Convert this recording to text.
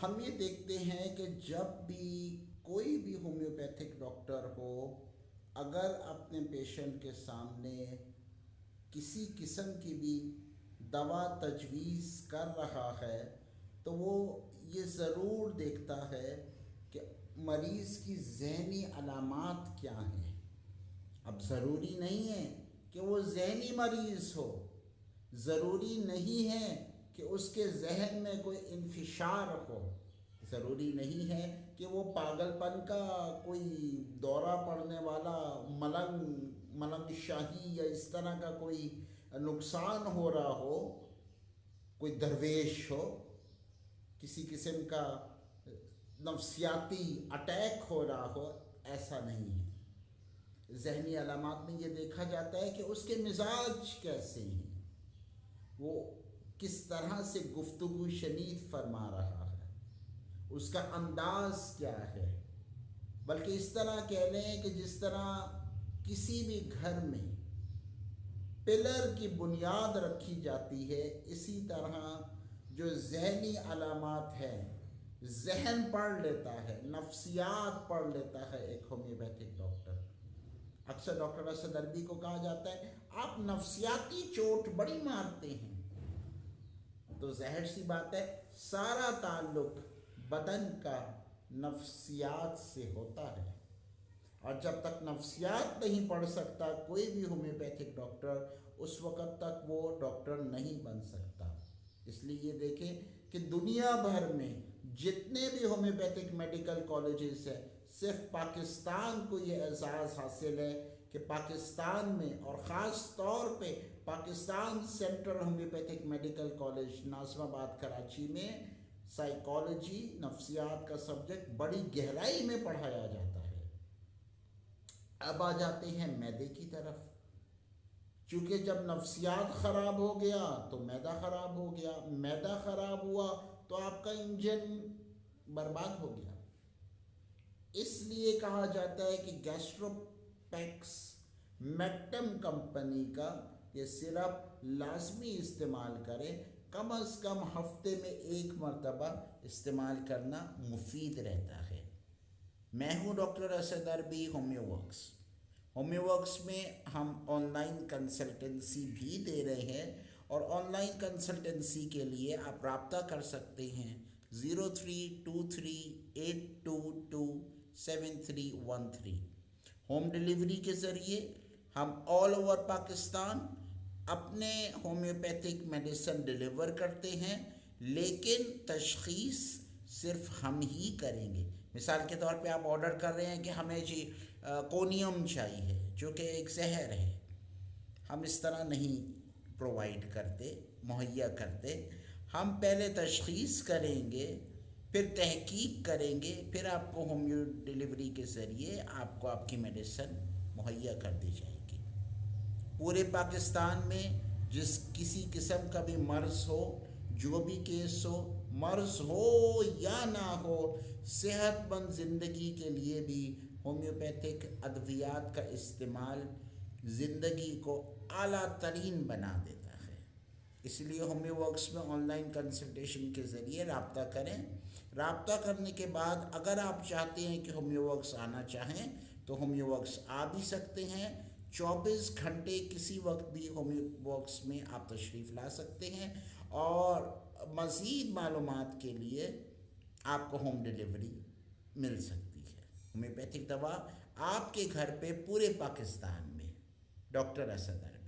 ہم یہ دیکھتے ہیں کہ جب بھی کوئی بھی ہومیوپیتھک ڈاکٹر ہو، اگر اپنے پیشنٹ کے سامنے کسی قسم کی بھی دوا تجویز کر رہا ہے تو وہ یہ ضرور دیکھتا ہے کہ مریض کی ذہنی علامات کیا ہیں۔ اب ضروری نہیں ہے کہ وہ ذہنی مریض ہو، ضروری نہیں ہے کہ اس کے ذہن میں کوئی انفشار ہو، ضروری نہیں ہے کہ وہ پاگل پن کا کوئی دورہ پڑنے والا ملنگ شاہی یا اس طرح کا کوئی نقصان ہو رہا ہو، کوئی درویش ہو، کسی قسم کا نفسیاتی اٹیک ہو رہا ہو، ایسا نہیں ہے۔ ذہنی علامات میں یہ دیکھا جاتا ہے کہ اس کے مزاج کیسے ہیں، وہ کس طرح سے گفتگو شنید فرما رہا ہے، اس کا انداز کیا ہے۔ بلکہ اس طرح کہہ لیں کہ جس طرح کسی بھی گھر میں پلر کی بنیاد رکھی جاتی ہے، اسی طرح جو ذہنی علامات ہیں، ذہن پڑھ لیتا ہے، نفسیات پڑھ لیتا ہے ایک ہومیوپیتھک ڈاکٹر۔ اکثر ڈاکٹر اسد عربی کو کہا جاتا ہے آپ نفسیاتی چوٹ بڑی مارتے ہیں، تو ظاہر سی بات ہے سارا تعلق بدن کا نفسیات سے ہوتا ہے، اور جب تک نفسیات نہیں پڑھ سکتا کوئی بھی ہومیوپیتھک ڈاکٹر، اس وقت تک وہ ڈاکٹر نہیں بن سکتا۔ اس لیے یہ دیکھیں کہ دنیا بھر میں جتنے بھی ہومیوپیتھک میڈیکل کالجز ہیں، صرف پاکستان کو یہ اعزاز حاصل ہے کہ پاکستان میں، اور خاص طور پہ Pakistan central homeopathic medical college Nazimabad Karachi میں سائیکالوجی، نفسیات کا سبجیکٹ بڑی گہرائی میں پڑھایا جاتا ہے۔ اب آ جاتے ہیں معدے کی طرف، چونکہ جب نفسیات خراب ہو گیا تو معدہ خراب ہو گیا، معدہ خراب ہوا تو آپ کا انجن برباد ہو گیا۔ اس لیے کہا جاتا ہے کہ گیسٹروپیکس میکٹم کمپنی کا یہ سرپ لازمی استعمال کریں، کم از کم ہفتے میں 1 مرتبہ استعمال کرنا مفید رہتا ہے۔ میں ہوں ڈاکٹر اسد عربی، ہومیو ورکس میں ہم آن لائن کنسلٹنسی بھی دے رہے ہیں، اور آن لائن کنسلٹنسی کے لیے آپ رابطہ کر سکتے ہیں 0323822713 ہوم ڈیلیوری کے ذریعے ہم آل اوور پاکستان اپنے ہومیوپیتھک میڈیسن ڈیلیور کرتے ہیں، لیکن تشخیص صرف ہم ہی کریں گے۔ مثال کے طور پہ آپ آرڈر کر رہے ہیں کہ ہمیں کونیم چاہیے جو کہ ایک زہر ہے، ہم اس طرح نہیں پرووائڈ کرتے، مہیا کرتے۔ ہم پہلے تشخیص کریں گے، پھر تحقیق کریں گے، پھر آپ کو ہومیو ڈیلیوری کے ذریعے آپ کو آپ کی میڈیسن مہیا کر دی جائے گی۔ پورے پاکستان میں جس کسی قسم کا بھی مرض ہو، جو بھی کیس ہو، مرض ہو یا نہ ہو، صحت مند زندگی کے لیے بھی ہومیوپیتھک ادویات کا استعمال زندگی کو اعلیٰ ترین بنا دیتا ہے۔ اس لیے ہومیو ورکس میں آن لائن کنسلٹیشن کے ذریعے رابطہ کریں۔ رابطہ کرنے کے بعد اگر آپ چاہتے ہیں کہ ہومیو ورکس آنا چاہیں تو ہومیو ورکس آ بھی سکتے ہیں، 24 گھنٹے کسی وقت بھی ہومیو ورکس میں آپ تشریف لا سکتے ہیں، اور مزید معلومات کے لیے آپ کو ہوم ڈیلیوری مل سکتی ہے۔ ہومیوپیتھک دوا آپ کے گھر پہ پورے پاکستان میں، ڈاکٹر اسد عربی۔